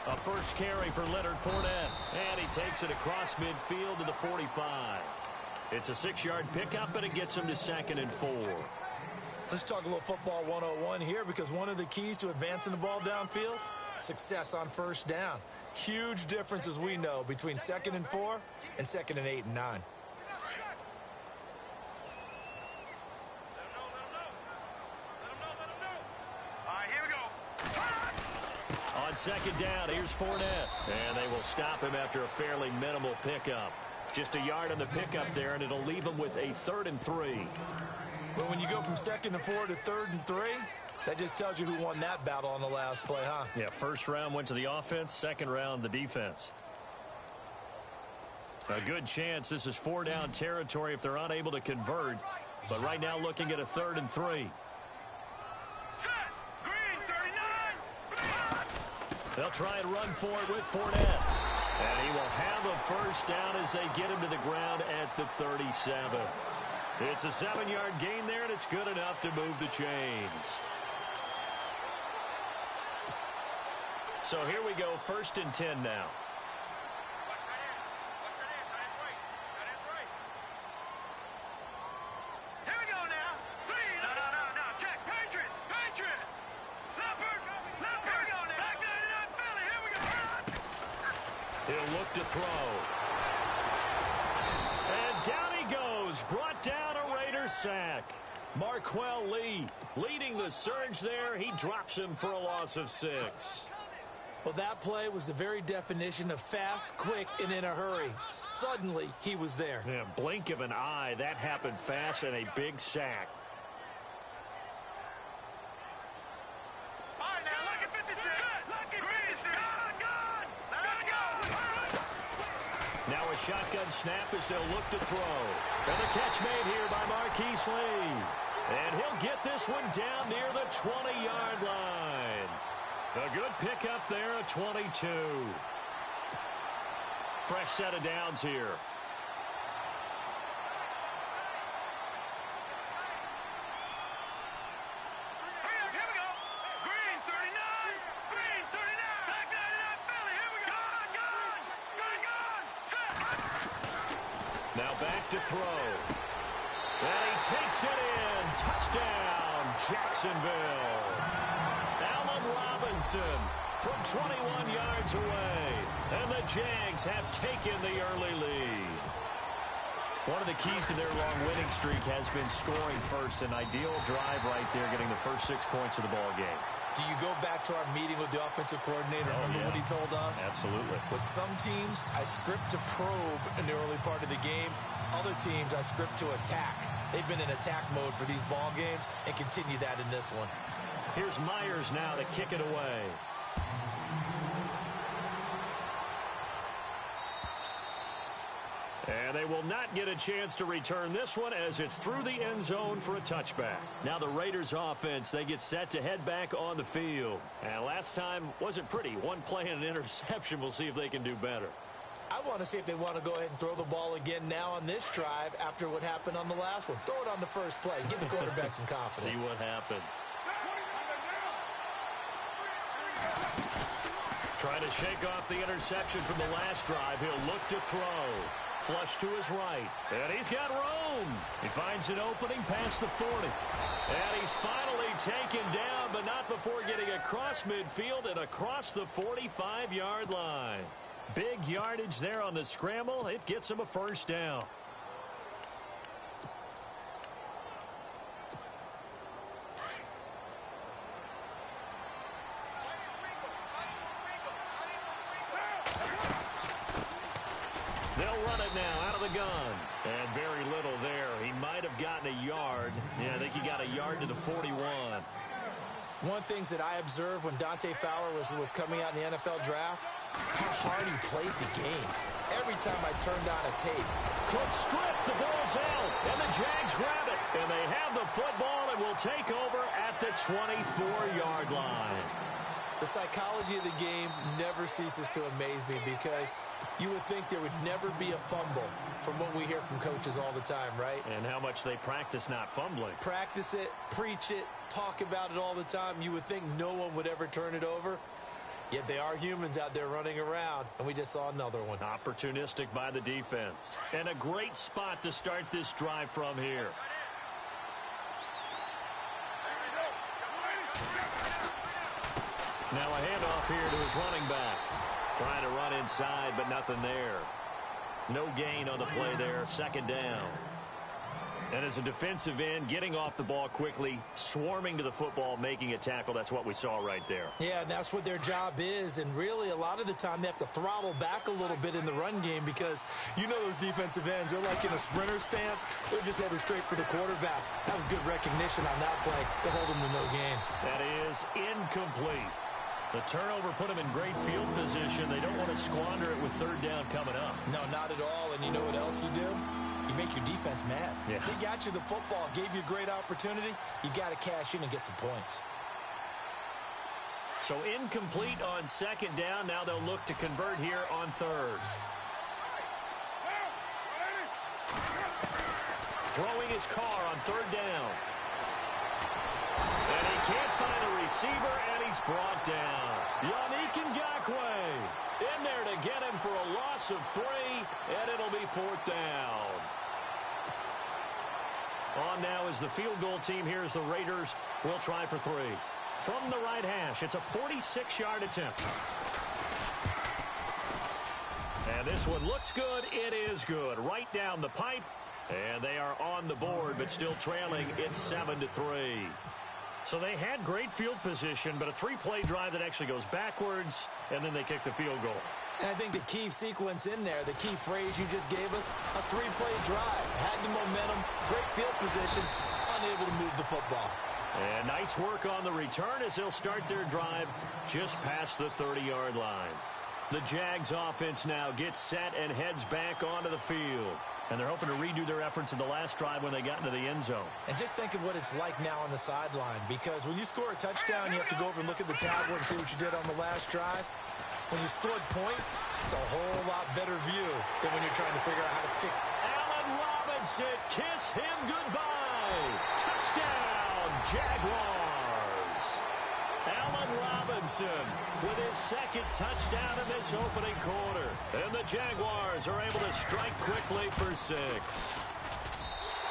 A first carry for Leonard Fournette. And he takes it across midfield to the 45. It's a 6-yard pickup, and it gets him to 2nd and 4. Let's talk a little football 101 here, because one of the keys to advancing the ball downfield, success on first down. Huge difference, as we know, between 2nd and 4 and 2nd and 8 and 9. On 2nd down, here's Fournette. And they will stop him after a fairly minimal pickup. Just a yard on the pickup there, and it'll leave him with a 3rd and 3. Well, when you go from 2nd and 4 to 3rd and 3, that just tells you who won that battle on the last play, huh? Yeah, first round went to the offense, second round the defense. A good chance this is 4-down territory if they're unable to convert. But right now looking at a 3rd and 3. They'll try and run for it with Fournette. And he will have a first down as they get him to the ground at the 37. It's a 7-yard gain there, and it's good enough to move the chains. So here we go, 1st and 10 now. He'll look to throw. And down he goes. Brought down a Raiders sack. Marquell Lee leading the surge there. He drops him for a loss of 6. Well, that play was the very definition of fast, quick, and in a hurry. Suddenly, he was there. Yeah, blink of an eye. That happened fast, and a big sack. Now a shotgun snap as they'll look to throw. And the catch made here by Marquise Lee. And he'll get this one down near the 20-yard line. A good pickup there, a 22. Fresh set of downs here. Now back to throw. And he takes it in. Touchdown, Jacksonville. Allen Robinson from 21 yards away. And the Jags have taken the early lead. One of the keys to their long winning streak has been scoring first. An ideal drive right there, getting the first 6 points of the ball game. Do you go back to our meeting with the offensive coordinator? Remember what he told us? Absolutely. With some teams, I script to probe in the early part of the game. Other teams, I script to attack. They've been in attack mode for these ball games and continue that in this one. Here's Myers now to kick it away. And they will not get a chance to return this one as it's through the end zone for a touchback. Now the Raiders offense, they get set to head back on the field. And last time wasn't pretty. One play and an interception. We'll see if they can do better. I want to see if they want to go ahead and throw the ball again now on this drive after what happened on the last one. Throw it on the first play. Give the quarterback some confidence. See what happens. Trying to shake off the interception from the last drive. He'll look to throw. Flush to his right. And he's got room. He finds an opening past the 40. And he's finally taken down, but not before getting across midfield and across the 45-yard line. Big yardage there on the scramble. It gets him a first down. They'll run it now out of the gun. And very little there. He might have gotten a yard. Yeah, I think he got a yard to the 41. One thing that I observed when Dante Fowler was coming out in the NFL draft, how hard he played the game. Every time I turned on a tape. Cook strip, the ball's out, and the Jags grab it. And they have the football and will take over at the 24-yard line. The psychology of the game never ceases to amaze me because you would think there would never be a fumble from what we hear from coaches all the time, right? And how much they practice not fumbling. Practice it, preach it, talk about it all the time. You would think no one would ever turn it over. Yet they are humans out there running around, and we just saw another one. Opportunistic by the defense. And a great spot to start this drive from here. Now a handoff here to his running back. Trying to run inside, but nothing there. No gain on the play there. Second down. And as a defensive end, getting off the ball quickly, swarming to the football, making a tackle, that's what we saw right there. Yeah, and that's what their job is. And really, a lot of the time, they have to throttle back a little bit in the run game because you know those defensive ends, they're like in a sprinter stance. They're just headed straight for the quarterback. That was good recognition on that play to hold them to no gain. That is incomplete. The turnover put them in great field position. They don't want to squander it with third down coming up. No, not at all. And you know what else you do? You make your defense mad. Yeah. They got you the football, gave you a great opportunity. You got to cash in and get some points. So incomplete on second down. Now they'll look to convert here on third. Throwing his car on third down. And he can't find a receiver, and he's brought down. Yannick Ngakoue in there to get him for a loss of 3, and it'll be fourth down. On now is the field goal team here as the Raiders will try for 3. From the right hash, it's a 46-yard attempt. And this one looks good. It is good. Right down the pipe. And they are on the board, but still trailing. It's 7-3. So they had great field position, but a 3-play drive that actually goes backwards, and then they kick the field goal. And I think the key sequence in there, the key phrase you just gave us, a 3-play drive. Had the momentum, great field position, unable to move the football. And nice work on the return as they'll start their drive just past the 30-yard line. The Jags offense now gets set and heads back onto the field. And they're hoping to redo their efforts in the last drive when they got into the end zone. And just think of what it's like now on the sideline, because when you score a touchdown, you have to go over and look at the tablet and see what you did on the last drive. When you scored points, it's a whole lot better view than when you're trying to figure out how to fix it. Allen Robinson, kiss him goodbye. Touchdown, Jaguars. Allen Robinson with his second touchdown in this opening quarter. And the Jaguars are able to strike quickly for 6.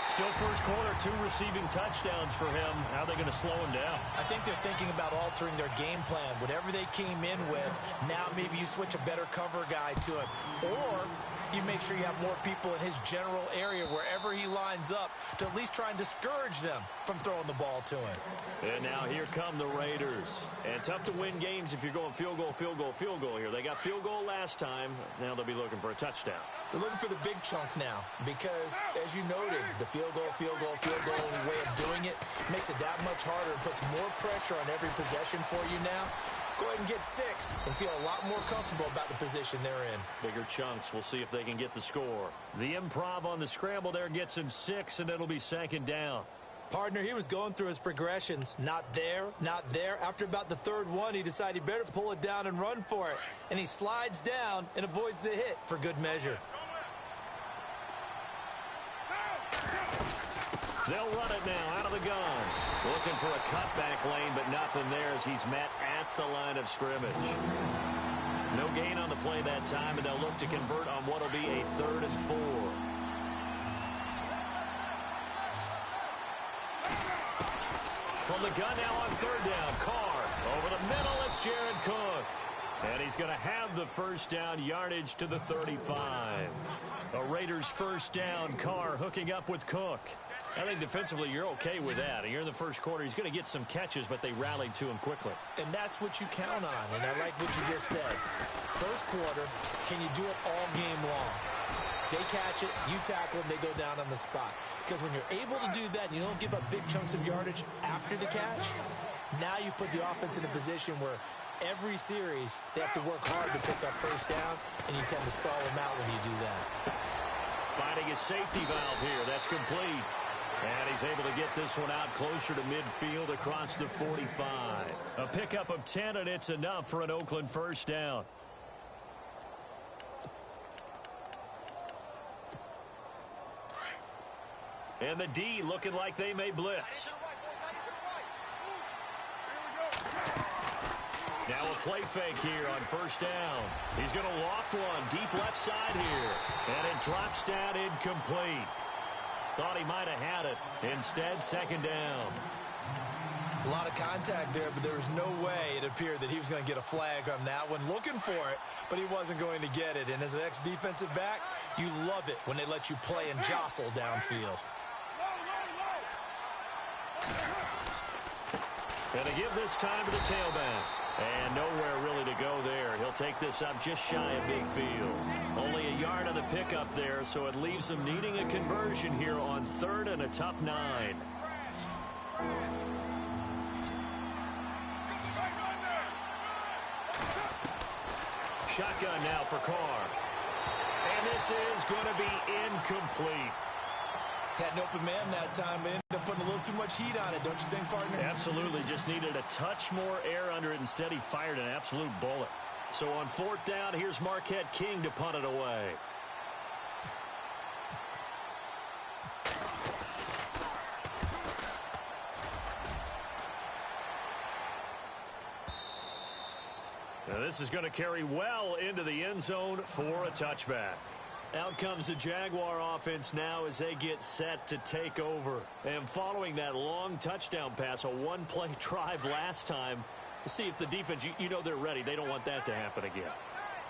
Still first quarter, 2 receiving touchdowns for him. How are they going to slow him down? I think they're thinking about altering their game plan. Whatever they came in with, now maybe you switch a better cover guy to him. Or you make sure you have more people in his general area wherever he lines up to at least try and discourage them from throwing the ball to him. And now here come the Raiders. And tough to win games if you're going field goal, field goal, field goal here. They got field goal last time. Now they'll be looking for a touchdown. They're looking for the big chunk now because, as you noted, the field goal way of doing it makes it that much harder and puts more pressure on every possession for you now. Go ahead and get 6 and feel a lot more comfortable about the position they're in. Bigger chunks. We'll see if they can get the score. The improv on the scramble there gets him 6, and it'll be second down. Partner, he was going through his progressions. Not there, not there. After about the third one, he decided he better pull it down and run for it. And he slides down and avoids the hit for good measure. They'll run it now out of the gun. Looking for a cutback lane, but nothing there as he's met at the line of scrimmage. No gain on the play that time, and they'll look to convert on what will be a 3rd and 4. From the gun now on third down. Carr over the middle. It's Jared Cook. And he's going to have the first down, yardage to the 35. A Raiders first down. Carr hooking up with Cook. I think defensively you're okay with that. You're in the first quarter. He's going to get some catches, but they rallied to him quickly. And that's what you count on, and I like what you just said. First quarter, can you do it all game long? They catch it, you tackle them, they go down on the spot. Because when you're able to do that and you don't give up big chunks of yardage after the catch, now you put the offense in a position where every series they have to work hard to pick up first downs, and you tend to stall them out when you do that. Finding a safety valve here. That's complete. And he's able to get this one out closer to midfield across the 45. A pickup of 10, and it's enough for an Oakland first down. And the D looking like they may blitz. Now a play fake here on first down. He's going to loft one deep left side here. And it drops down incomplete. Thought he might have had it. Instead, second down. A lot of contact there, but there was no way it appeared that he was going to get a flag on that one. Looking for it, but he wasn't going to get it. And as an ex-defensive back, you love it when they let you play and jostle downfield. Going to give this time to the tailback. And nowhere really to go there. He'll take this up just shy of midfield. Only a yard on the pickup there, so it leaves him needing a conversion here on 3rd and a tough 9. Shotgun now for Carr. And this is going to be incomplete. Had an open man that time, but ended up putting a little too much heat on it, don't you think, partner? Absolutely. Just needed a touch more air under it. Instead, he fired an absolute bullet. So on 4th down, here's Marquette King to punt it away. Now this is going to carry well into the end zone for a touchback. Out comes the Jaguar offense now as they get set to take over. And following that long touchdown pass, a one-play drive last time, see if the defense, you know they're ready. They don't want that to happen again.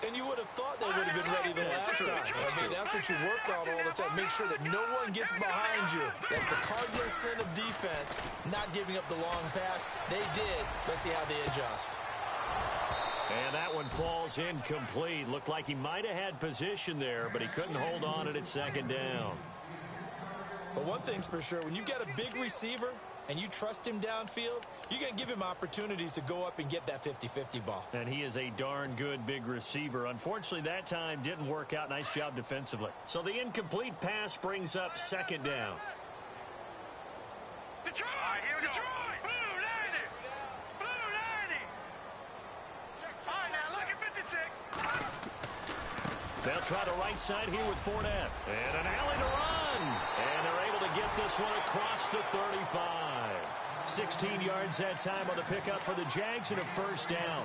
And you would have thought they would have been ready the last time. I mean, that's what you work on all the time. Make sure that no one gets behind you. That's the cardinal sin of defense, not giving up the long pass. They did. Let's see how they adjust. And that one falls incomplete. Looked like he might have had position there, but he couldn't hold on at its second down. But one thing's for sure, when you get a big receiver and you trust him downfield, you're going to give him opportunities to go up and get that 50-50 ball. And he is a darn good big receiver. Unfortunately, that time didn't work out. Nice job defensively. So the incomplete pass brings up second down. Detroit! Here we go. Detroit! Blue 90! Blue 90! All right, now look at 56. They'll try the right side here with Fournette. And an alley to run. And they're able to get this one across the 35. 16 yards that time on the pickup for the Jags and a first down.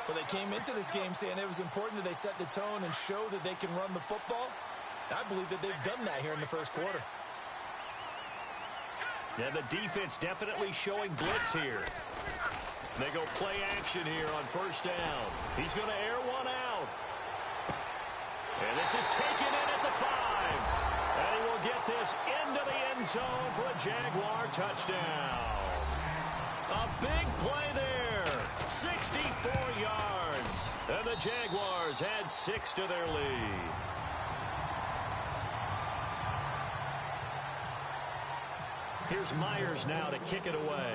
Well, they came into this game saying it was important that they set the tone and show that they can run the football. I believe that they've done that here in the first quarter. Yeah, the defense definitely showing blitz here. They go play action here on first down. He's going to air one out. And this is taken in at the 5. And he will get this into the end zone for a Jaguar touchdown. A big play there. 64 yards. And the Jaguars add 6 to their lead. Here's Myers now to kick it away.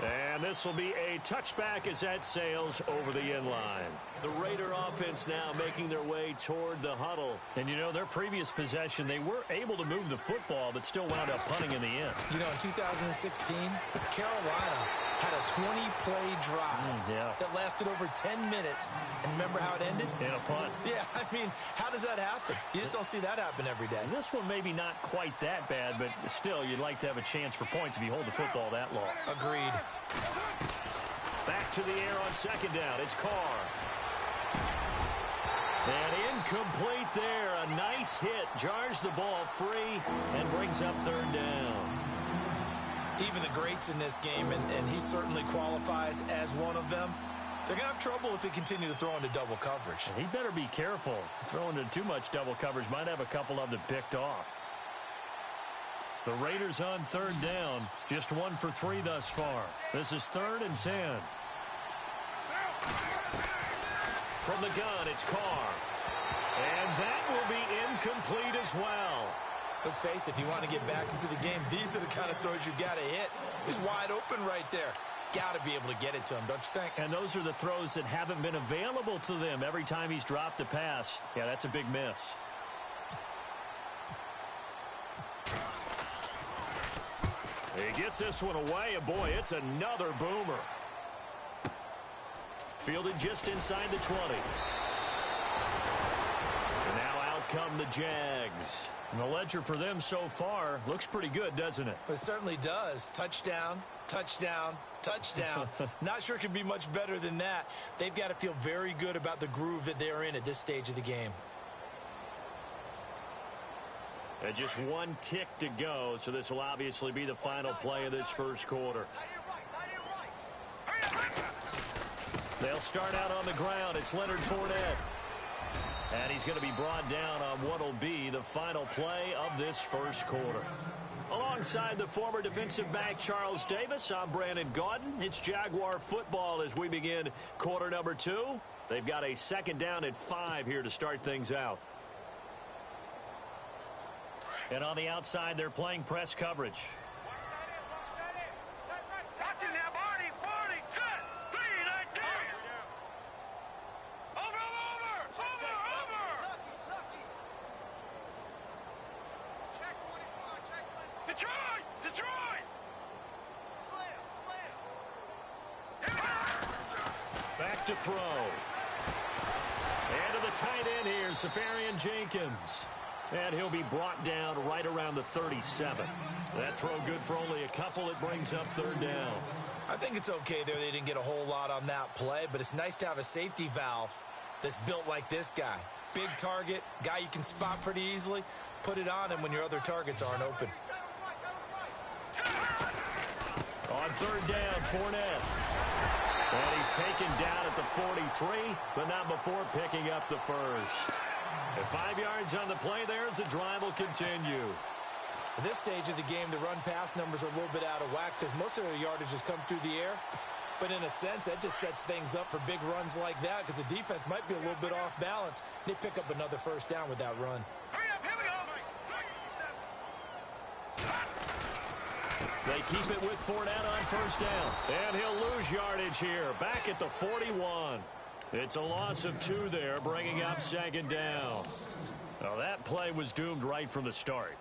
And this will be a touchback as that sails over the end line. The Raider offense now making their way toward the huddle. And, you know, their previous possession, they were able to move the football, but still wound up punting in the end. You know, in 2016, Carolina had a 20-play drive that lasted over 10 minutes. And remember how it ended? In a punt. Yeah, I mean, how does that happen? You just don't see that happen every day. And this one maybe not quite that bad, but still, you'd like to have a chance for points if you hold the football that long. Agreed. Back to the air on second down. It's Carr. And incomplete there. A nice hit. Jars the ball free and brings up third down. Even the greats in this game, and he certainly qualifies as one of them, they're going to have trouble if they continue to throw into double coverage. He better be careful. Throwing into too much double coverage might have a couple of them picked off. The Raiders on third down. Just 1 for 3 thus far. This is 3rd and 10. From the gun, it's Carr. And that will be incomplete as well. Let's face it, if you want to get back into the game, these are the kind of throws you got to hit. He's wide open right there. Got to be able to get it to him, don't you think? And those are the throws that haven't been available to them every time he's dropped a pass. Yeah, that's a big miss. He gets this one away, and boy, it's another boomer. Fielded just inside the 20. And now out come the Jags. And the ledger for them so far looks pretty good, doesn't it? It certainly does. Touchdown, touchdown, touchdown. Not sure it could be much better than that. They've got to feel very good about the groove that they're in at this stage of the game. And just one tick to go, so this will obviously be the final play of this first quarter. They'll start out on the ground. It's Leonard Fournette. And he's going to be brought down on what will be the final play of this first quarter. Alongside the former defensive back Charles Davis, I'm Brandon Gaudin. It's Jaguar football as we begin quarter number 2. They've got a second down at 5 here to start things out. And on the outside, they're playing press coverage. Back to throw. And to the tight end here, Safarian Jenkins. And he'll be brought down right around the 37. That throw good for only a couple. It brings up third down. I think it's okay there. They didn't get a whole lot on that play, but it's nice to have a safety valve that's built like this guy. Big target, guy you can spot pretty easily. Put it on him when your other targets aren't open. On third down, Fournette. And he's taken down at the 43, but not before picking up the first. And 5 yards on the play there as the drive will continue. At this stage of the game, the run-pass numbers are a little bit out of whack because most of their yardage has come through the air. But in a sense, that just sets things up for big runs like that because the defense might be a little bit off balance. They pick up another first down with that run. They keep it with Fournette on first down. And he'll lose yardage here. Back at the 41. It's a loss of 2 there, bringing up second down. Now that play was doomed right from the start.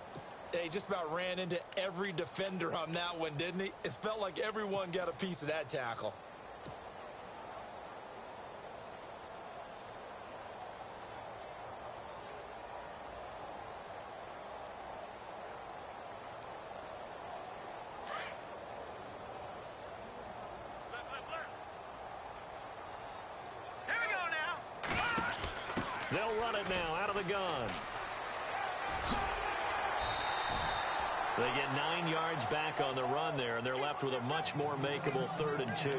He just about ran into every defender on that one, didn't he? It felt like everyone got a piece of that tackle. They'll run it now out of the gun. They get 9 yards back on the run there, and they're left with a much more makeable 3rd and 2.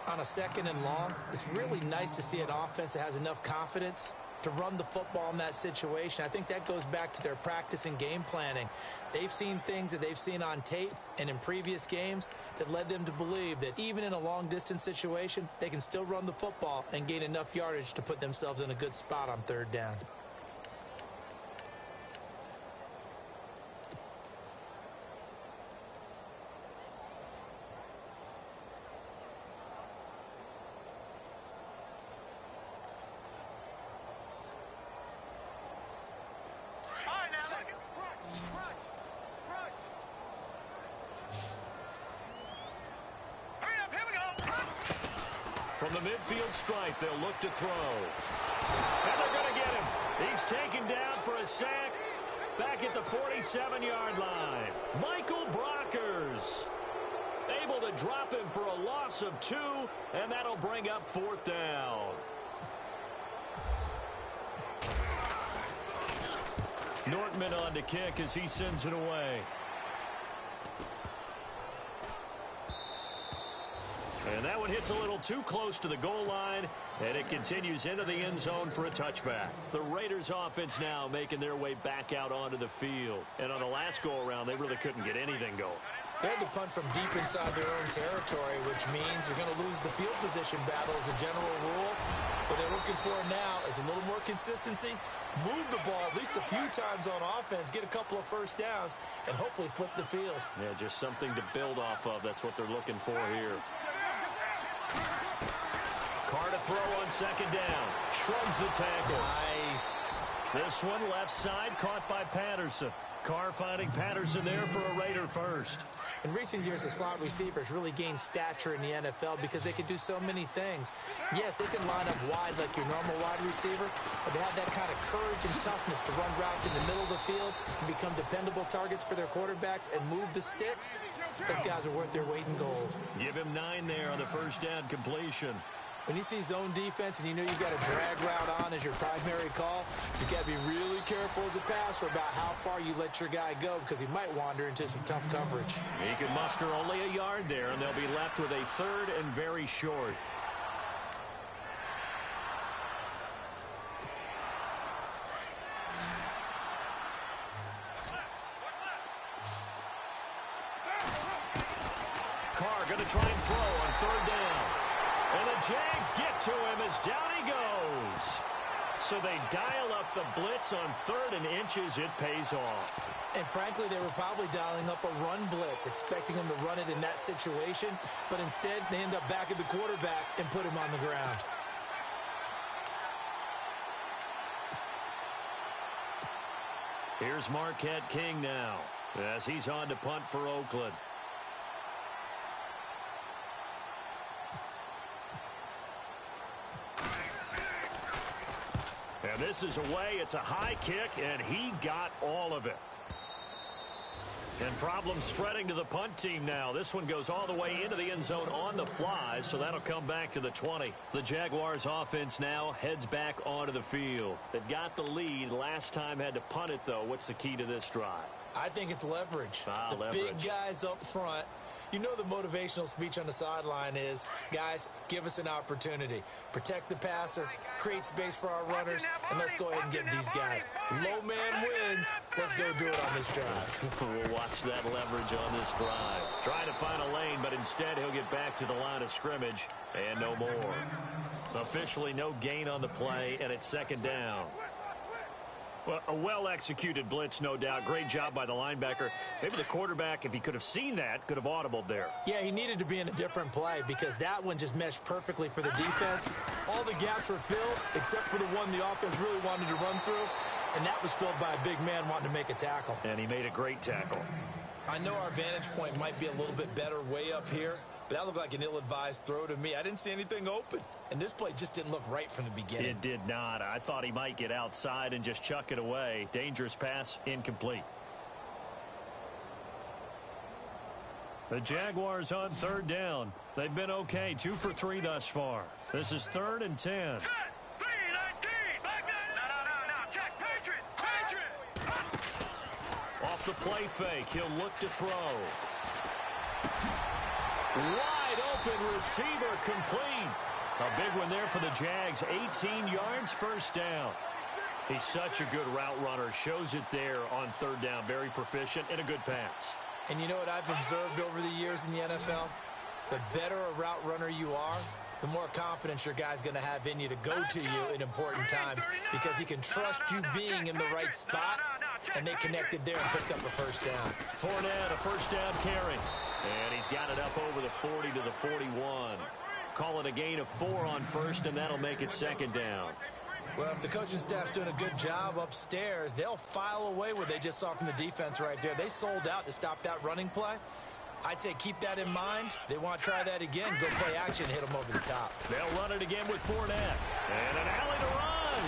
On a second and long, it's really nice to see an offense that has enough confidence to run the football in that situation. I think that goes back to their practice and game planning. They've seen things that they've seen on tape and in previous games that led them to believe that even in a long-distance situation, they can still run the football and gain enough yardage to put themselves in a good spot on third down. From the midfield stripe, they'll look to throw. And they're going to get him. He's taken down for a sack back at the 47-yard line. Michael Brockers able to drop him for a loss of 2, and that'll bring up 4th down. Nortman on to kick as he sends it away. And that one hits a little too close to the goal line, and it continues into the end zone for a touchback. The Raiders offense now making their way back out onto the field. And on the last go-around, they really couldn't get anything going. They had to punt from deep inside their own territory, which means you're going to lose the field position battle as a general rule. What they're looking for now is a little more consistency, move the ball at least a few times on offense, get a couple of first downs, and hopefully flip the field. Yeah, just something to build off of. That's what they're looking for here. Carr to throw on second down. Shrugs the tackle. Nice. This one left side caught by Patterson. Carr finding Patterson there for a Raider first. In recent years, the slot receivers really gained stature in the NFL because they can do so many things. Yes, they can line up wide like your normal wide receiver, but to have that kind of courage and toughness to run routes in the middle of the field and become dependable targets for their quarterbacks and move the sticks, those guys are worth their weight in gold. Give him 9 there on the first down completion. When you see zone defense and you know you've got a drag route on as your primary call, you got to be really careful as a passer about how far you let your guy go because he might wander into some tough coverage. He can muster only a yard there, and they'll be left with a 3rd and very short. Carr going to try and throw on 3rd down. And the Jags get to him as down he goes. So they dial up the blitz on 3rd and inches. It pays off. And frankly, they were probably dialing up a run blitz, expecting him to run it in that situation. But instead, they end up back at the quarterback and put him on the ground. Here's Marquette King now as he's on to punt for Oakland. And this is away. It's a high kick, and he got all of it. And problems spreading to the punt team now. This one goes all the way into the end zone on the fly, so that'll come back to the 20. The Jaguars offense now heads back onto the field. They've got the lead. Last time had to punt it, though. What's the key to this drive? I think it's leverage. The leverage. Big guys up front. You know the motivational speech on the sideline is, guys, give us an opportunity. Protect the passer, create space for our runners, and let's go ahead and get these guys. Low man wins. Let's go do it on this drive. We'll watch that leverage on this drive. Trying to find a lane, but instead he'll get back to the line of scrimmage and no more. Officially no gain on the play, and it's 2nd down. Well, a well-executed blitz, no doubt. Great job by the linebacker. Maybe the quarterback, if he could have seen that, could have audibled there. Yeah, he needed to be in a different play because that one just meshed perfectly for the defense. All the gaps were filled except for the one the offense really wanted to run through, and that was filled by a big man wanting to make a tackle. And he made a great tackle. I know our vantage point might be a little bit better way up here, but that looked like an ill-advised throw to me. I didn't see anything open, and this play just didn't look right from the beginning. It did not. I thought he might get outside and just chuck it away. Dangerous pass, incomplete. The Jaguars on 3rd down. They've been okay, 2 for 3 thus far. This is 3rd and 10. Off the play fake, he'll look to throw. Wide open receiver, complete. A big one there for the Jags. 18 yards, 1st down. He's such a good route runner. Shows it there on 3rd down. Very proficient and a good pass. And you know what I've observed over the years in the NFL? The better a route runner you are, the more confidence your guy's going to have in you to go to you in important times because he can trust you being in the right spot, and they connected there and picked up a 1st down. Fournette, a 1st down carry. And he's got it up over the 40 to the 41. Call it a gain of 4 on 1st, and that'll make it 2nd down. Well, if the coaching staff's doing a good job upstairs, they'll file away what they just saw from the defense right there. They sold out to stop that running play. I'd say keep that in mind. They want to try that again. Go play action, hit them over the top. They'll run it again with Fournette. And an alley to run.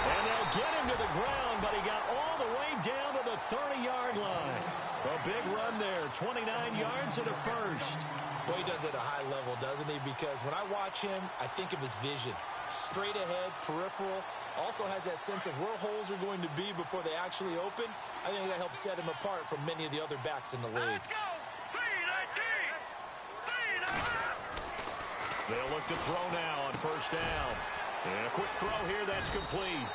And they'll get him to the ground, but he got all the way down to the 30-yard line. A big run there, 29 yards and a 1st. Well, he does it at a high level, doesn't he? Because when I watch him, I think of his vision. Straight ahead, peripheral. Also has that sense of where holes are going to be before they actually open. I think that helps set him apart from many of the other backs in the league. Let's go! They'll look to throw now on 1st down. And a quick throw here, that's complete.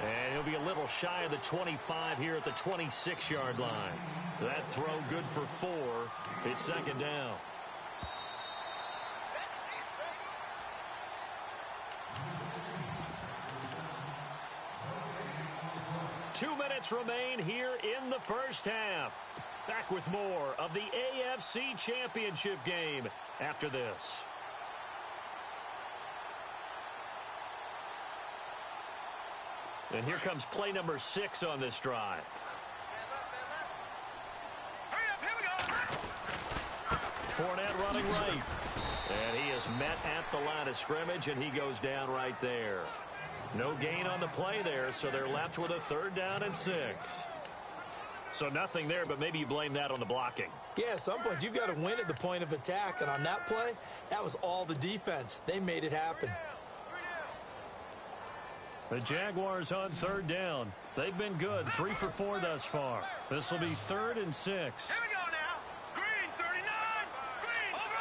And he'll be a little shy of the 25 here at the 26-yard line. That throw good for 4. It's 2nd down. Two minutes remain here in the 1st half. Back with more of the AFC Championship game after this. And here comes play number 6 on this drive. Fournette running right. And he is met at the line of scrimmage, and he goes down right there. No gain on the play there, so they're left with a 3rd down and 6. So nothing there, but maybe you blame that on the blocking. Yeah, at some point, you've got to win at the point of attack. And on that play, that was all the defense. They made it happen. The Jaguars on 3rd down. They've been good, 3 for 4 thus far. This will be 3rd and 6. Here we go now. Green, 39. Green. Over.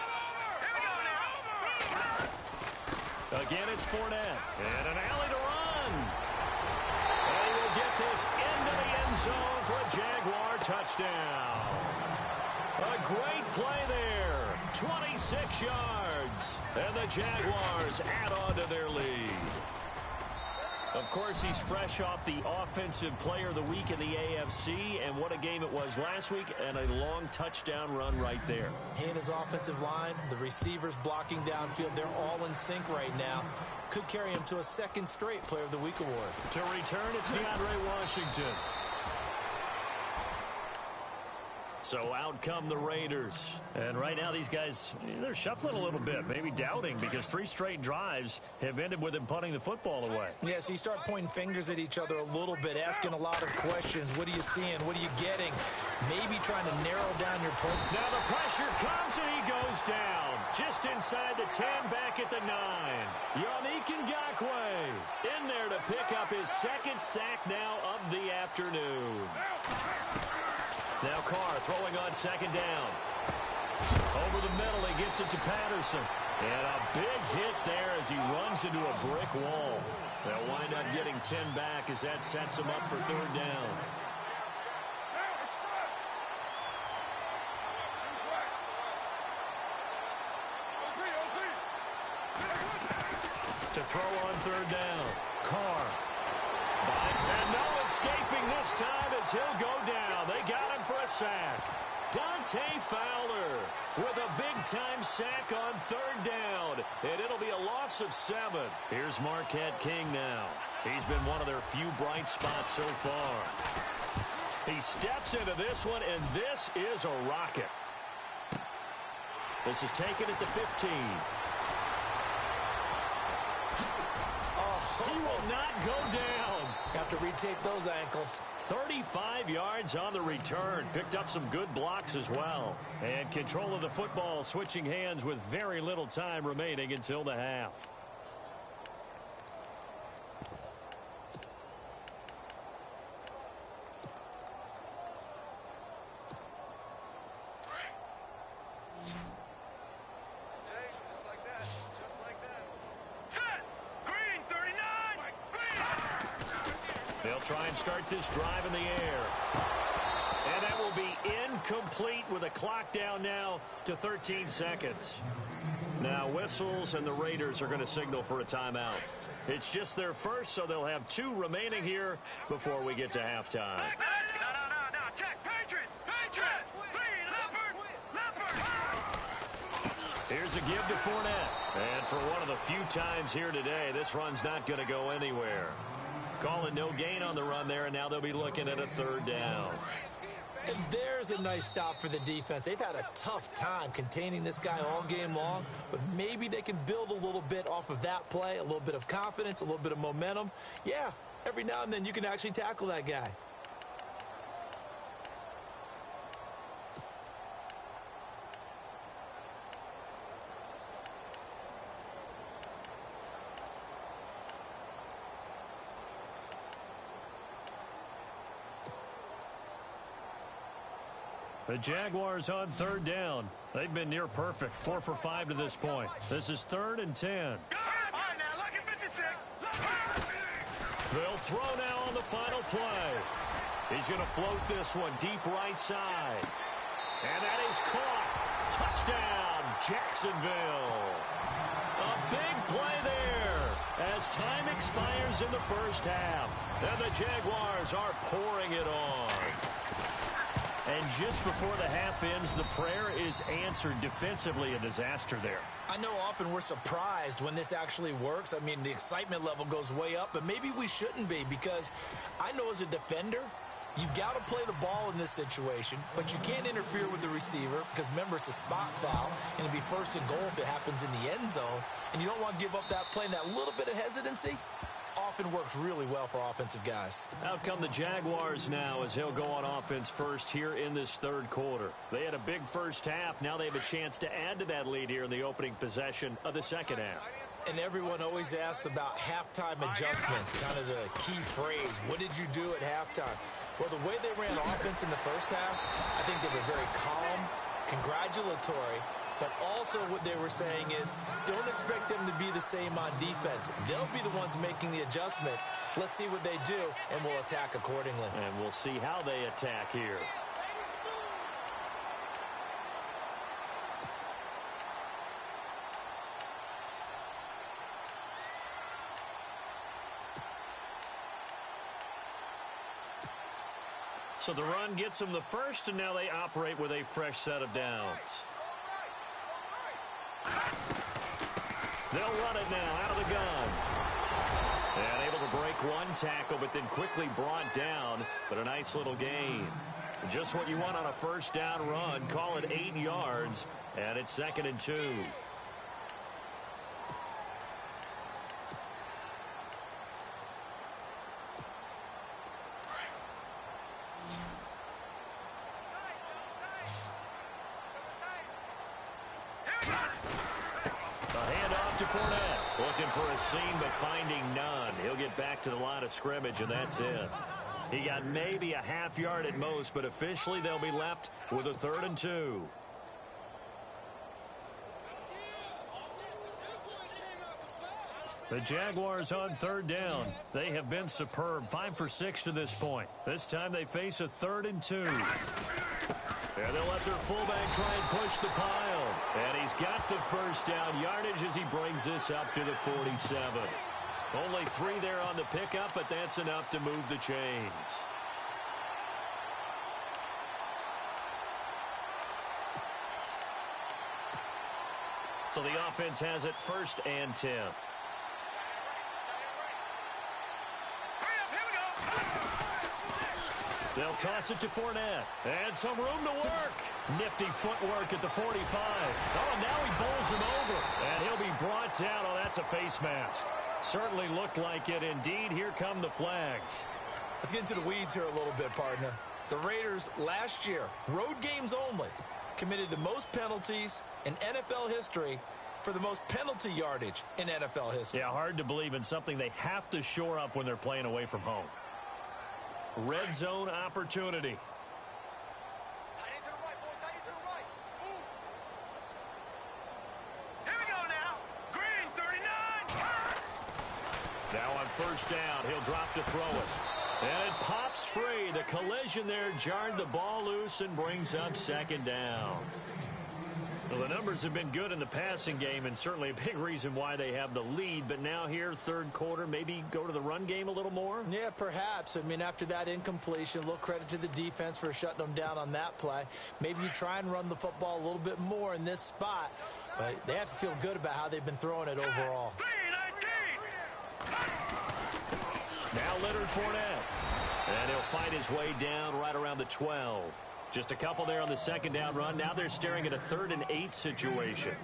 Here we go now. Again, it's Fournette. And an alley to run. And he will get this into the end zone for a Jaguar touchdown. A great play there. 26 yards. And the Jaguars add on to their lead. Of course, he's fresh off the Offensive Player of the Week in the AFC, and what a game it was last week, and a long touchdown run right there. He and his offensive line, the receivers blocking downfield, they're all in sync right now. Could carry him to a 2nd straight Player of the Week award. To return, it's DeAndre Washington. So out come the Raiders. And right now these guys, they're shuffling a little bit, maybe doubting, because 3 straight drives have ended with them punting the football away. Yeah, so you start pointing fingers at each other a little bit, asking a lot of questions. What are you seeing? What are you getting? Maybe trying to narrow down your play. Now the pressure comes and he goes down. Just inside the 10, back at the 9. Yannick Ngakoue in there to pick up his 2nd sack now of the afternoon. Now Carr throwing on 2nd down. Over the middle, he gets it to Patterson. And a big hit there as he runs into a brick wall. They'll wind up getting 10 back as that sets him up for 3rd down. To throw on 3rd down. Carr. And no escaping this time as he'll go down. They got him for a sack. Dante Fowler with a big-time sack on 3rd down. And it'll be a loss of 7. Here's Marquette King now. He's been one of their few bright spots so far. He steps into this one, and this is a rocket. This is taken at the 15. He will not go down. Have to retake those ankles. 35 yards on the return. Picked up some good blocks as well. And control of the football switching hands with very little time remaining until the half. They'll try and start this drive in the air. And that will be incomplete with a clock down now to 13 seconds. Now whistles and the Raiders are going to signal for a timeout. It's just their first, so they'll have 2 remaining here before we get to halftime. No. Check. Patriot. Here's a give to Fournette. And for one of the few times here today, this run's not going to go anywhere. Calling no gain on the run there, and now they'll be looking at a 3rd down. And there's a nice stop for the defense. They've had a tough time containing this guy all game long, but maybe they can build a little bit off of that play, a little bit of confidence, a little bit of momentum. Yeah, every now and then you can actually tackle that guy. The Jaguars on 3rd down. They've been near perfect, 4 for 5 to this point. This is 3rd and 10. They'll throw now on the final play. He's going to float this one deep right side. And that is caught. Touchdown, Jacksonville. A big play there as time expires in the first half. And the Jaguars are pouring it on. And just before the half ends, the prayer is answered. Defensively, a disaster there. I know often we're surprised when this actually works. I mean, the excitement level goes way up, but maybe we shouldn't be, because I know as a defender, You've got to play the ball in this situation, but you can't interfere with the receiver because, remember, it's a spot foul, and it'll be first and goal if it happens in the end zone, and you don't want to give up that play. And that little bit of hesitancy often works really well for offensive guys. Out come the Jaguars now as he'll go on offense first here in this third quarter. They had a big first half. Now they have a chance to add to that lead here in the opening possession of the second half. And everyone always asks about halftime adjustments, kind of the key phrase. What did you do at halftime? Well, the way they ran offense in the first half, I think they were very calm, congratulatory, but also what they were saying is don't expect them to be the same on defense. They'll be the ones making the adjustments. Let's see what they do, and we'll attack accordingly. And we'll see how they attack here. So the run gets them the first, and now they operate with a fresh set of downs. They'll run it now out of the gun. And able to break one tackle, but then quickly brought down. But a nice little gain. Just what you want on a first down run. Call it 8 yards, and it's 2nd and 2. Looking for a seam, but finding none. He'll get back to the line of scrimmage, and that's it. He got maybe a half yard at most, but officially they'll be left with a 3rd and 2. The Jaguars on 3rd down. They have been superb, 5 for 6 to this point. This time they face a 3rd and 2. And they'll let their fullback try and push the pile. And he's got the first down yardage as he brings this up to the 47. Only 3 there on the pickup, but that's enough to move the chains. So the offense has it 1st and 10. They'll toss it to Fournette. And some room to work. Nifty footwork at the 45. Oh, and now he bowls him over. And he'll be brought down. Oh, that's a face mask. Certainly looked like it. Indeed, here come the flags. Let's get into the weeds here a little bit, partner. The Raiders last year, road games only, committed the most penalties in NFL history for the most penalty yardage in NFL history. Yeah, hard to believe in something they have to shore up when they're playing away from home. Red zone opportunity. Tight end to the right, boy. Tight end to the right. Move. Here we go now. Green, 39. Now on 1st down, he'll drop to throw it. And it pops free. The collision there jarred the ball loose and brings up 2nd down. Well, the numbers have been good in the passing game, and certainly a big reason why they have the lead. But now here, 3rd quarter, maybe go to the run game a little more? Yeah, perhaps. I mean, after that incompletion, a little credit to the defense for shutting them down on that play. Maybe you try and run the football a little bit more in this spot. But they have to feel good about how they've been throwing it overall. Now Leonard Fournette. And he'll fight his way down right around the 12. Just a couple there on the 2nd down run. Now they're staring at a 3rd and 8 situation.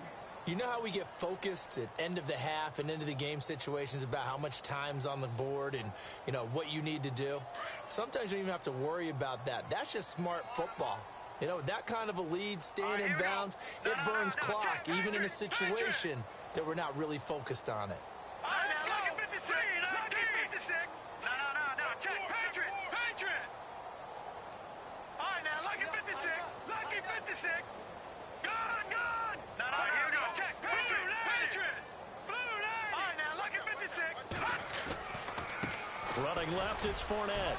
You know how we get focused at end of the half and into the game situations about how much time's on the board and, you know, what you need to do? Sometimes you don't even have to worry about that. That's just smart football. You know, that kind of a lead, staying in bounds, it burns clock, even in a situation that we're not really focused on it. Running left, it's Fournette.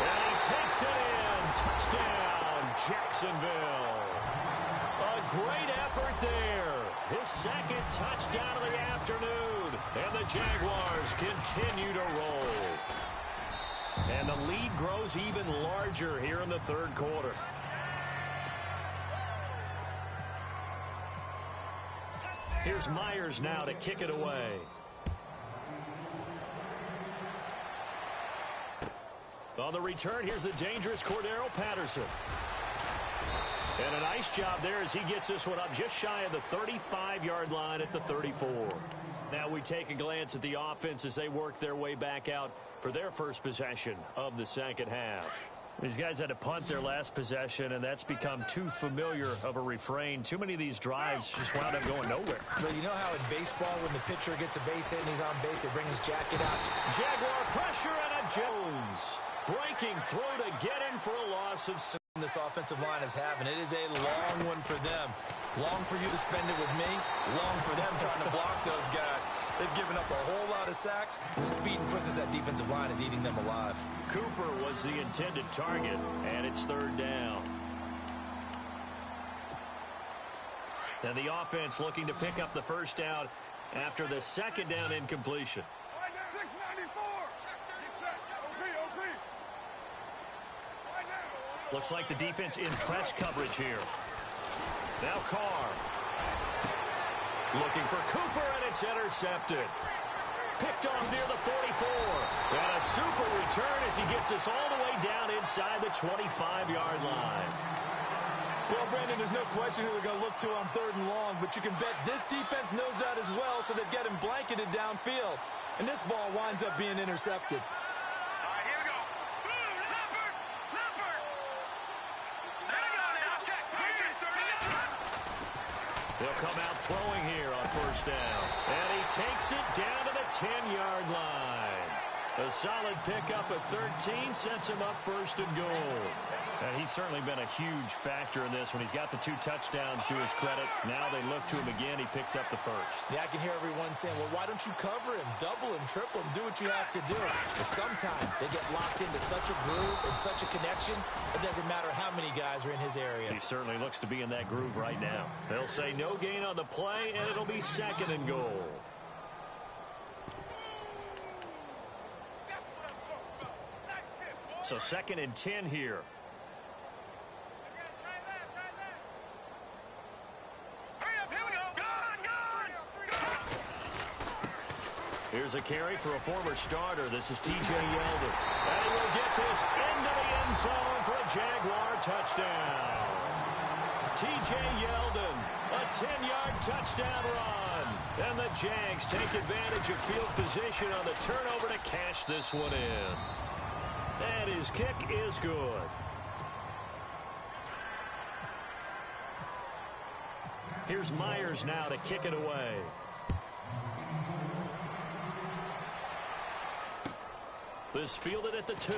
And he takes it in. Touchdown, Jacksonville. A great effort there. His 2nd touchdown of the afternoon. And the Jaguars continue to roll. And the lead grows even larger here in the 3rd quarter. Here's Myers now to kick it away. On the return, here's the dangerous Cordero Patterson. And a nice job there as he gets this one up just shy of the 35-yard line at the 34. Now we take a glance at the offense as they work their way back out for their first possession of the second half. These guys had to punt their last possession, and that's become too familiar of a refrain. Too many of these drives just wound up going nowhere. Well, you know how in baseball, when the pitcher gets a base hit and he's on base, they bring his jacket out. Jaguar pressure and a Jones breaking through to get him for a loss of 6. This offensive line is having. It is a long one for them. Long for you to spend it with me. Long for them trying to block those guys. They've given up a whole lot of sacks. The speed and quickness of that defensive line is eating them alive. Cooper was the intended target, and it's third down. And the offense looking to pick up the first down after the second down incompletion. 694. OP. Looks like the defense in press coverage here. Now Carr. Looking for Cooper, and it's intercepted. Picked off near the 44. And a super return as he gets us all the way down inside the 25-yard line. Well, Brandon, there's no question who they're going to look to on third and long, but you can bet this defense knows that as well, so they get him blanketed downfield. And this ball winds up being intercepted. All right, here we go. Leopard. There we go now. Check. They'll come out throwing here on first down. And he takes it down to the 10-yard line. A solid pickup at 13 sets him up first and goal. And he's certainly been a huge factor in this when he's got the 2 touchdowns to his credit. Now they look to him again. He picks up the first. Yeah, I can hear everyone saying, well, why don't you cover him, double him, triple him, do what you have to do. But sometimes they get locked into such a groove and such a connection, it doesn't matter how many guys are in his area. He certainly looks to be in that groove right now. They'll say no gain on the play, and it'll be second and goal. So second and 10 here. Here's a carry for a former starter. This is T.J. Yeldon. And he will get this into the end zone for a Jaguar touchdown. T.J. Yeldon, a 10-yard touchdown run. And the Jags take advantage of field position on the turnover to cash this one in. And his kick is good. Here's Myers now to kick it away. This fielded at the 2.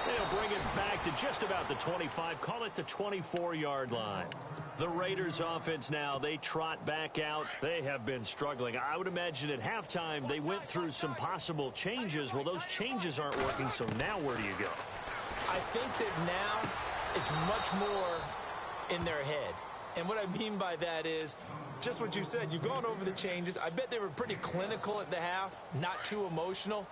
They'll bring it back to just about the 25. Call it the 24-yard line. The Raiders offense now, they trot back out. They have been struggling. I would imagine at halftime they went through some possible changes. Well, those changes aren't working, so now where do you go? I think that now it's much more in their head. And what I mean by that is just what you said. You've gone over the changes. I bet they were pretty clinical at the half, not too emotional.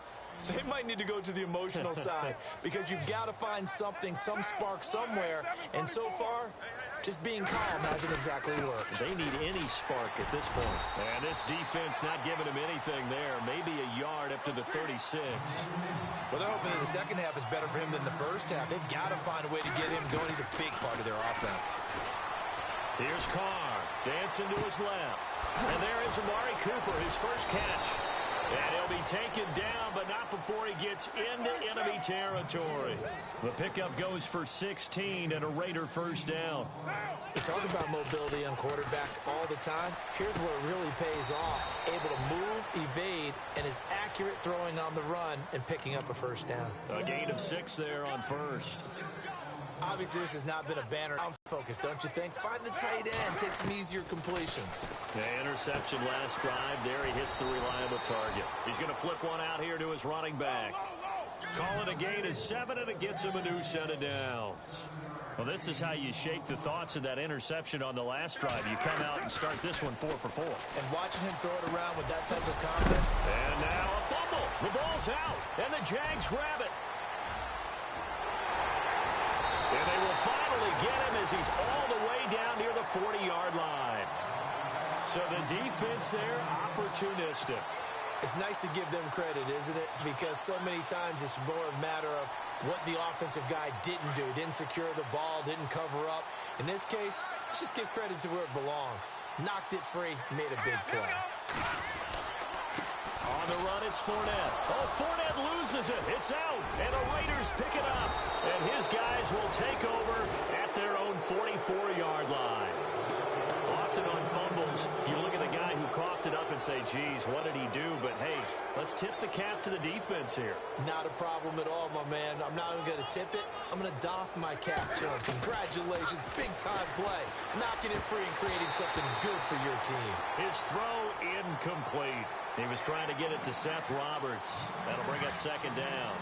They might need to go to the emotional side because you've got to find something, some spark somewhere. And so far, just being calm hasn't exactly worked. They need any spark at this point. And this defense not giving him anything there. Maybe a yard up to the 36. Well, they're hoping that the second half is better for him than the first half. They've got to find a way to get him going. He's a big part of their offense. Here's Carr, dancing to his left. And there is Amari Cooper, his first catch. And he'll be taken down, but not before he gets into enemy territory. The pickup goes for 16 and a Raider first down. We talk about mobility on quarterbacks all the time. Here's where it really pays off. Able to move, evade, and is accurate throwing on the run and picking up a first down. A gain of 6 there on first. Obviously, this has not been a banner focus, don't you think? Find the tight end, take some easier completions. The interception last drive. There he hits the reliable target. He's going to flip one out here to his running back. Call it a gain of 7, and it gets him a new set of downs. Well, this is how you shake the thoughts of that interception on the last drive. You come out and start this one 4 for 4. And watching him throw it around with that type of confidence. And now a fumble. The ball's out, and the Jags grab it. And they will finally get him as he's all the way down near the 40-yard line. So the defense there, opportunistic. It's nice to give them credit, isn't it? Because so many times it's more a matter of what the offensive guy didn't do. Didn't secure the ball, didn't cover up. In this case, let's just give credit to where it belongs. Knocked it free, made a big play. On the run, it's Fournette. Oh, Fournette loses it. It's out. And the Raiders pick it up. And his guys will take over at their own 44-yard line. Often on fumbles, you look at the guy who coughed it up and say, geez, what did he do? But, hey, let's tip the cap to the defense here. Not a problem at all, my man. I'm not even going to tip it. I'm going to doff my cap to him. Congratulations. Big-time play. Knocking it free and creating something good for your team. His throw incomplete. He was trying to get it to Seth Roberts. That'll bring up second down.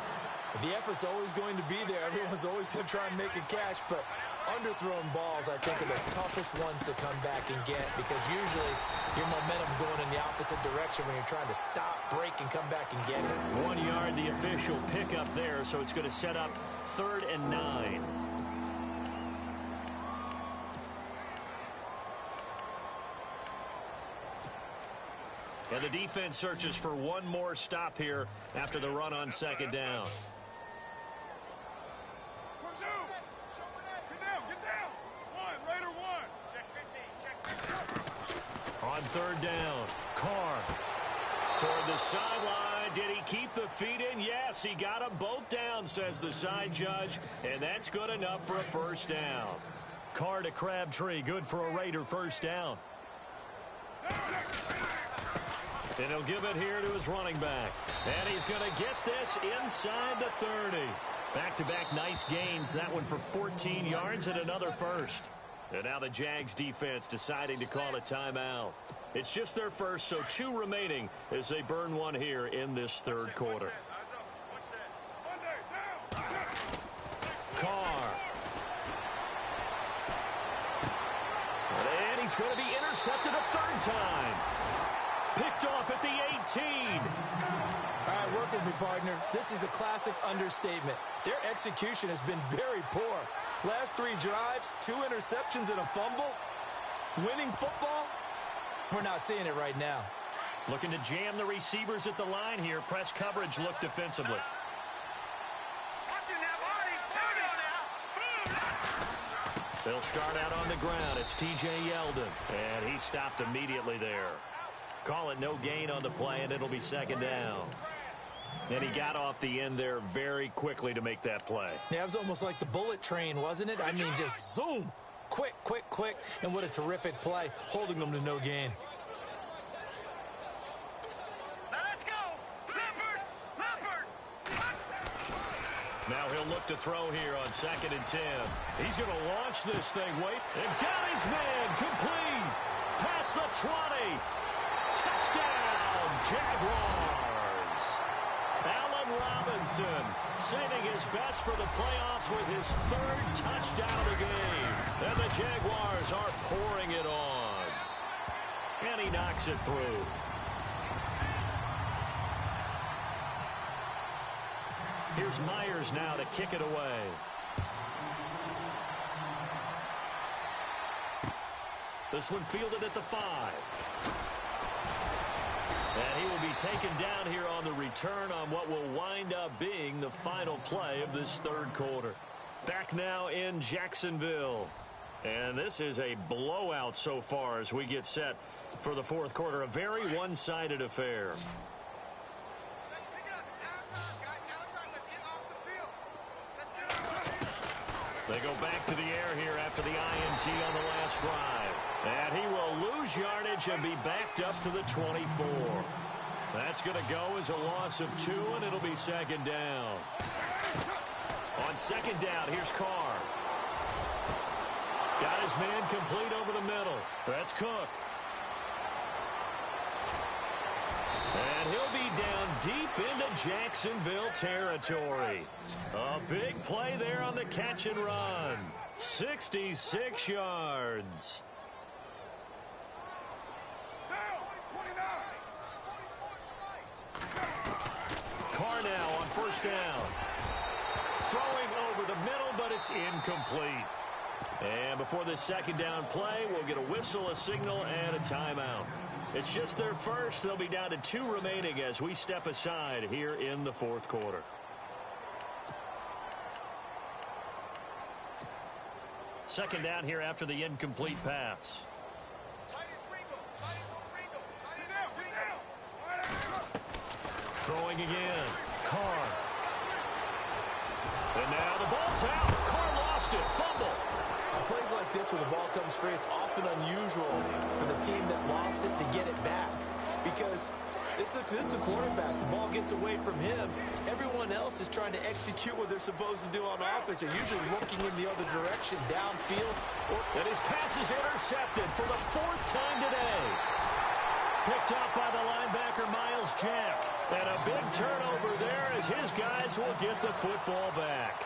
The effort's always going to be there. Everyone's always going to try and make a catch, but underthrown balls, I think, are the toughest ones to come back and get because usually your momentum's going in the opposite direction when you're trying to stop, break, and come back and get it. 1 yard, the official pickup there, so it's going to set up 3rd and 9. And the defense searches for one more stop here after the run on second down. On 3rd down, Carr toward the sideline. Did he keep the feet in? Yes, he got them both down, says the side judge, and that's good enough for a first down. Carr to Crabtree, good for a Raider first down. And he'll give it here to his running back. And he's going to get this inside the 30. Back-to-back nice gains. That one for 14 yards and another first. And now the Jags defense deciding to call a timeout. It's just their first, so 2 remaining as they burn one here in this 3rd quarter. Carr. And he's going to be intercepted a 3rd time. Picked off at the 18. All right, work with me, partner. This is a classic understatement. Their execution has been very poor. Last 3 drives, 2 interceptions and a fumble. Winning football? We're not seeing it right now. Looking to jam the receivers at the line here. Press coverage look defensively. They'll start out on the ground. It's T.J. Yeldon. And he stopped immediately there. Call it no gain on the play, and it'll be second down. And he got off the end there very quickly to make that play. Yeah, it was almost like the bullet train, wasn't it? I mean, just zoom. Quick, quick, quick. And what a terrific play, holding them to no gain. Let's go! Leopard! Now he'll look to throw here on 2nd and 10. He's going to launch this thing. Wait, and got his man complete. Past the 20. Touchdown, Jaguars. Allen Robinson saving his best for the playoffs with his 3rd touchdown of the game. And the Jaguars are pouring it on. And he knocks it through. Here's Myers now to kick it away. This one fielded at the 5. And he will be taken down here on the return on what will wind up being the final play of this 3rd quarter. Back now in Jacksonville. And this is a blowout so far as we get set for the 4th quarter. A very one-sided affair. They go back to the air here after the INT on the last drive. And he will lose yardage and be backed up to the 24. That's going to go as a loss of 2, and it'll be second down. On second down, here's Carr. Got his man complete over the middle. That's Cook. And he'll be down deep into Jacksonville territory. A big play there on the catch and run. 66 yards. Carr now on first down. Throwing over the middle, but it's incomplete. And before this second down play, we'll get a whistle, a signal, and a timeout. It's just their first. They'll be down to 2 remaining as we step aside here in the fourth quarter. Second down here after the incomplete pass. Throwing again. Carr. And now the ball's out. Carr lost it. Fumble. On plays like this where the ball comes free, it's often unusual for the team that lost it to get it back. Because this is the quarterback. The ball gets away from him. Everyone else is trying to execute what they're supposed to do on offense. They're usually looking in the other direction, downfield. And his pass is intercepted for the 4th time today. Picked up by the linebacker, Miles Jack. And a big turnover there as his guys will get the football back.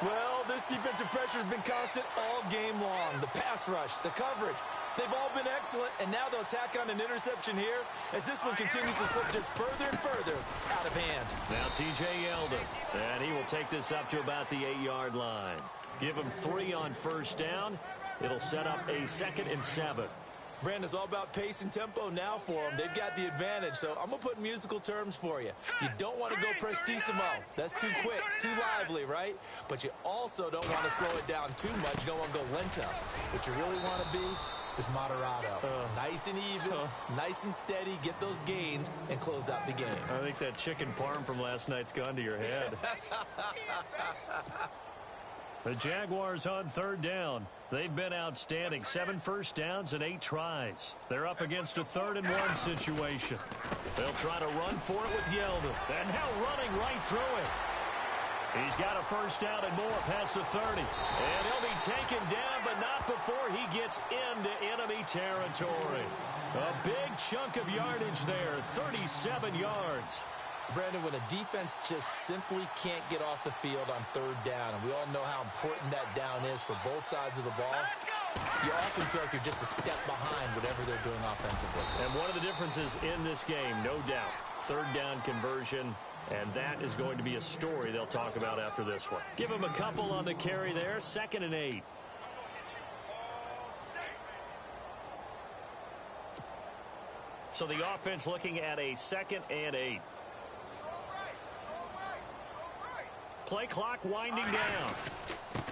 Well, this defensive pressure has been constant all game long. The pass rush, the coverage, they've all been excellent, and now they'll tack on an interception here as this one continues to slip just further and further out of hand. Now T.J. Yeldon, and he will take this up to about the 8-yard line. Give him 3 on first down. It'll set up a 2nd and 7. Brandon, it's all about pace and tempo now for them. They've got the advantage, so I'm going to put musical terms for you. You don't want to go prestissimo. That's too quick, too lively, right? But you also don't want to slow it down too much. You don't want to go lento. What you really want to be is moderato. Nice and even, nice and steady, get those gains, and close out the game. I think that chicken parm from last night's gone to your head. The Jaguars on 3rd down. They've been outstanding. 7 first downs and 8 tries. They're up against a 3rd and 1 situation. They'll try to run for it with Yeldon. And now running right through it. He's got a first down and more past the 30. And he'll be taken down, but not before he gets into enemy territory. A big chunk of yardage there, 37 yards. Brandon, when a defense just simply can't get off the field on 3rd down, and we all know how important that down is for both sides of the ball, you often feel like you're just a step behind whatever they're doing offensively. And one of the differences in this game, no doubt, 3rd down conversion, and that is going to be a story they'll talk about after this one. Give him a couple on the carry there, 2nd and 8. So the offense looking at a 2nd and 8. Play clock winding down.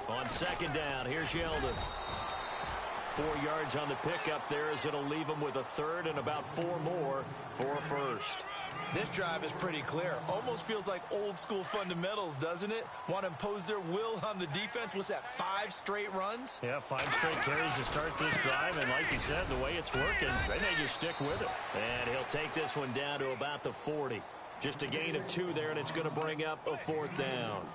On 2nd down, here's Yeldon. 4 yards on the pickup there as it'll leave him with a 3rd and about 4 more for a 1st. This drive is pretty clear. Almost feels like old school fundamentals, doesn't it? Want to impose their will on the defense. What's that, 5 straight runs? Yeah, 5 straight carries to start this drive. And like you said, the way it's working, they may just stick with it. And he'll take this one down to about the 40. Just a gain of 2 there, and it's going to bring up a 4th down.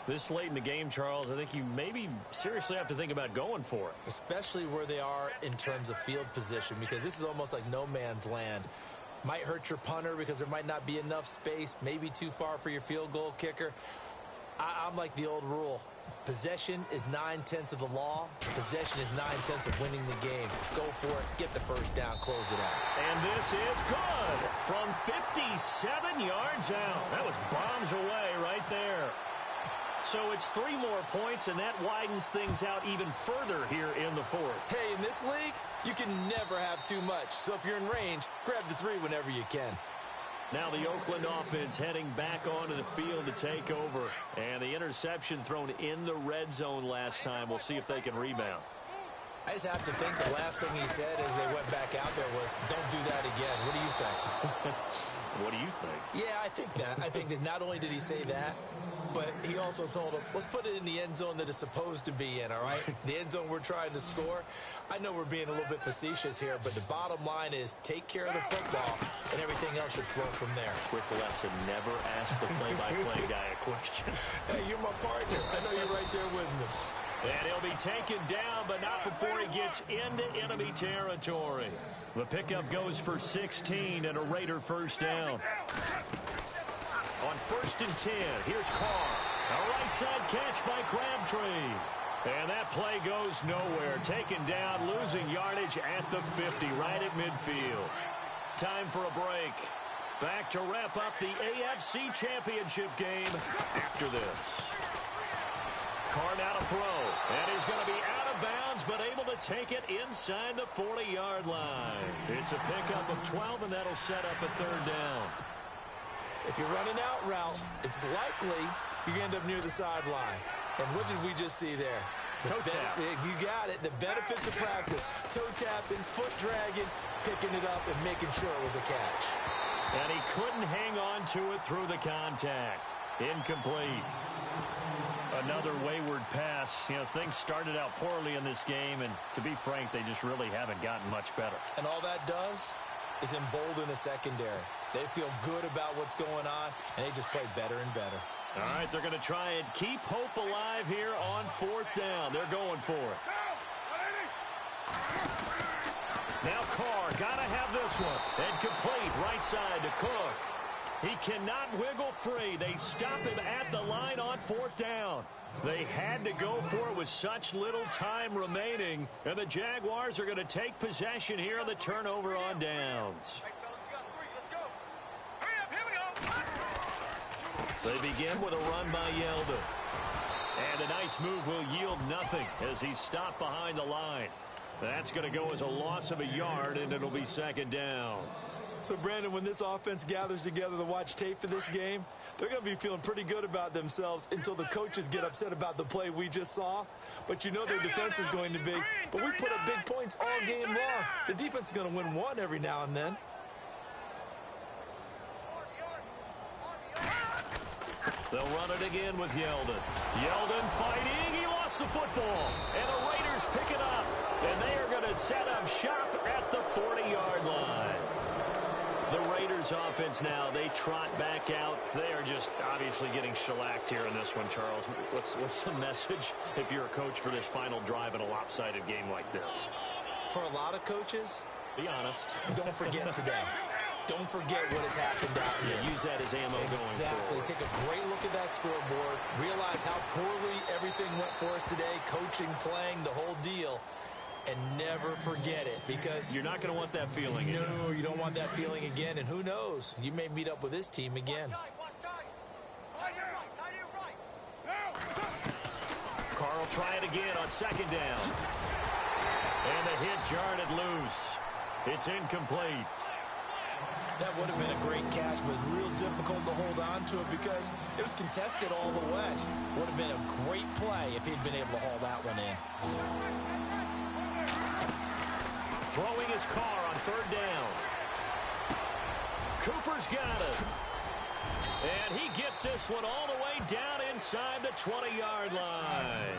This late in the game, Charles, I think you maybe seriously have to think about going for it. Especially where they are in terms of field position, because this is almost like no man's land. Might hurt your punter because there might not be enough space, maybe too far for your field goal kicker. I'm like the old rule. Possession is 9/10 of the law. Possession is 9/10 of winning the game. Go for it. Get the first down. Close it out. And this is good from 57 yards out. That was bombs away right there. So it's 3 more points, and that widens things out even further here in the 4th. Hey, in this league, you can never have too much. So if you're in range, grab the 3 whenever you can. Now the Oakland offense heading back onto the field to take over. And the interception thrown in the red zone last time. We'll see if they can rebound. I just have to think the last thing he said as they went back out there was, don't do that again. What do you think? What do you think? Yeah, I think that. I think that not only did he say that, but he also told him, let's put it in the end zone that it's supposed to be in, all right? The end zone we're trying to score. I know we're being a little bit facetious here, but the bottom line is take care of the football, and everything else should flow from there. Quick lesson, never ask the play-by-play guy a question. Hey, you're my partner. I know you're right there with me. And he'll be taken down, but not before he gets into enemy territory. The pickup goes for 16 and a Raider first down. On 1st and 10, here's Carr. A right side catch by Crabtree. And that play goes nowhere. Taken down, losing yardage at the 50, right at midfield. Time for a break. Back to wrap up the AFC Championship game after this. Carr now to throw, and he's going to be out of of bounds, but able to take it inside the 40-yard line. It's a pickup of 12, and that'll set up a third down. If you're running out route, it's likely you're going to end up near the sideline. And what did we just see there? Toe tap. You got it. The benefits of practice. Toe tapping, foot dragging, picking it up, and making sure it was a catch. And he couldn't hang on to it through the contact. Incomplete. Another wayward pass. You know, things started out poorly in this game, and to be frank, they just really haven't gotten much better. And all that does is embolden the secondary. They feel good about what's going on, and they just play better and better. All right, they're going to try and keep hope alive here on fourth down. They're going for it. Now Carr, got to have this one. And complete, right side to Cook. He cannot wiggle free. They stop him at the line on fourth down. They had to go for it with such little time remaining. And the Jaguars are going to take possession here on the turnover on downs. They begin with a run by Yeldon. And a nice move will yield nothing as he's stopped behind the line. That's going to go as a loss of a yard, and it'll be second down. So, Brandon, when this offense gathers together to watch tape for this game, they're going to be feeling pretty good about themselves until the coaches get upset about the play we just saw. But you know their defense is going to be. But we put up big points all game long. The defense is going to win one every now and then. They'll run it again with Yeldon. Yeldon fighting. He lost the football. And the Raiders pick it up. And they are going to set up shop at the 40-yard line. The Raiders offense now, they trot back out. They are just obviously getting shellacked here in this one, Charles. What's the message if you're a coach for this final drive in a lopsided game like this? For a lot of coaches, be honest. Don't forget today. Don't forget what has happened out here. Yeah, use that as ammo going forward. Exactly. Take a great look at that scoreboard. Realize how poorly everything went for us today. Coaching, playing, the whole deal. And never forget it, because you're not going to want that feeling again. No, you don't want that feeling again. And who knows? You may meet up with this team again. Carl try it again on second down. And the hit jarred it loose. It's incomplete. That would have been a great catch, but it was real difficult to hold on to it because it was contested all the way. Would have been a great play if he'd been able to haul that one in. Throwing his Carr on third down. Cooper's got it. And he gets this one all the way down inside the 20-yard line.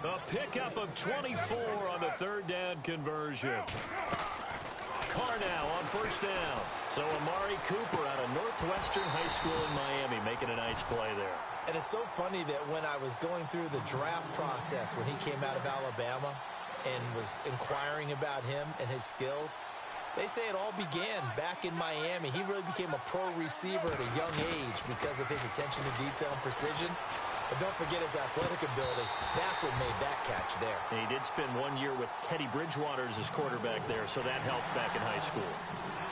A pickup of 24 on the third down conversion. Carr now on first down. So Amari Cooper out of Northwestern High School in Miami making a nice play there. And it's so funny that when I was going through the draft process when he came out of Alabama and was inquiring about him and his skills, they say it all began back in Miami. He really became a pro receiver at a young age because of his attention to detail and precision. But don't forget his athletic ability. That's what made that catch there. And he did spend 1 year with Teddy Bridgewater as his quarterback there, so that helped back in high school.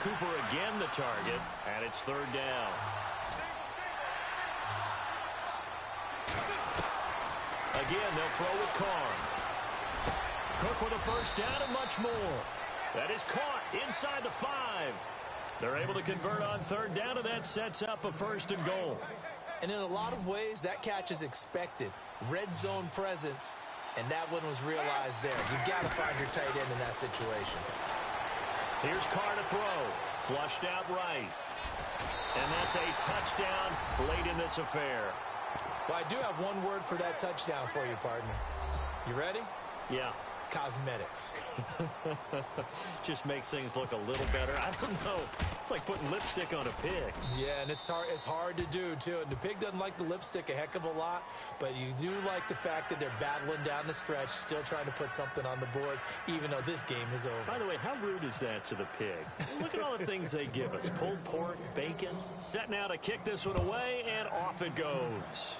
Cooper again the target, and it's third down. Again, they'll throw with Carr. Cook with a first down and much more. That is caught inside the 5. They're able to convert on third down, and that sets up a first and goal. And in a lot of ways, that catch is expected. Red zone presence, and that one was realized there. You've got to find your tight end in that situation. Here's Carr to throw. Flushed out right. And that's a touchdown late in this affair. Well, I do have one word for that touchdown for you, partner. You ready? Yeah. Cosmetics. Just makes things look a little better. I don't know. It's like putting lipstick on a pig. Yeah, and it's hard to do, too. And the pig doesn't like the lipstick a heck of a lot, but you do like the fact that they're battling down the stretch, still trying to put something on the board, even though this game is over. By the way, how rude is that to the pig? Look at all the things they give us. Pulled pork, bacon. Set now to kick this one away, and off it goes.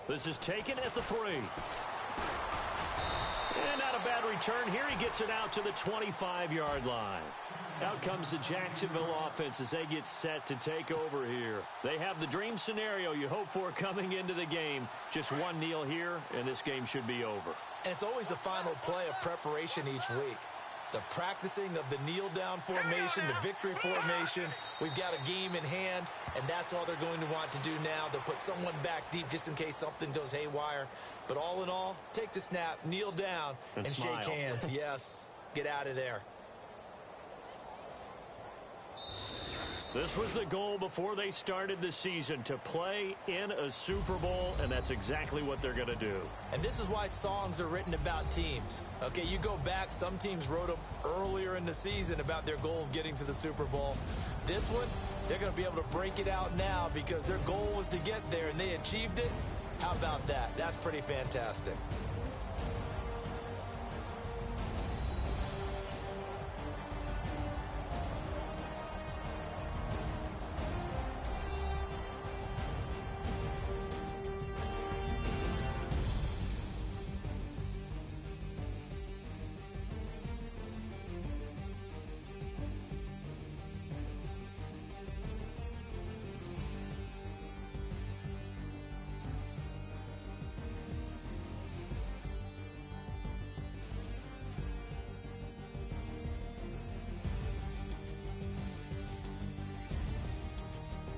This is taken at the 3. And not a bad return here. He gets it out to the 25-yard line. Out comes the Jacksonville offense as they get set to take over here. They have the dream scenario you hope for coming into the game. Just one kneel here, and this game should be over. And it's always the final play of preparation each week. The practicing of the kneel-down formation, the victory formation. We've got a game in hand, and that's all they're going to want to do now. They'll put someone back deep just in case something goes haywire. But all in all, take the snap, kneel down, and shake hands. Yes, get out of there. This was the goal before they started the season, to play in a Super Bowl, and that's exactly what they're going to do. And this is why songs are written about teams. Okay, you go back, some teams wrote them earlier in the season about their goal of getting to the Super Bowl. This one, they're going to be able to break it out now because their goal was to get there, and they achieved it. How about that? That's pretty fantastic.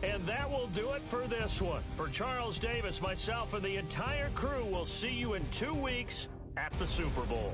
And that will do it for this one. For Charles Davis, myself, and the entire crew, will see you in 2 weeks at the Super Bowl.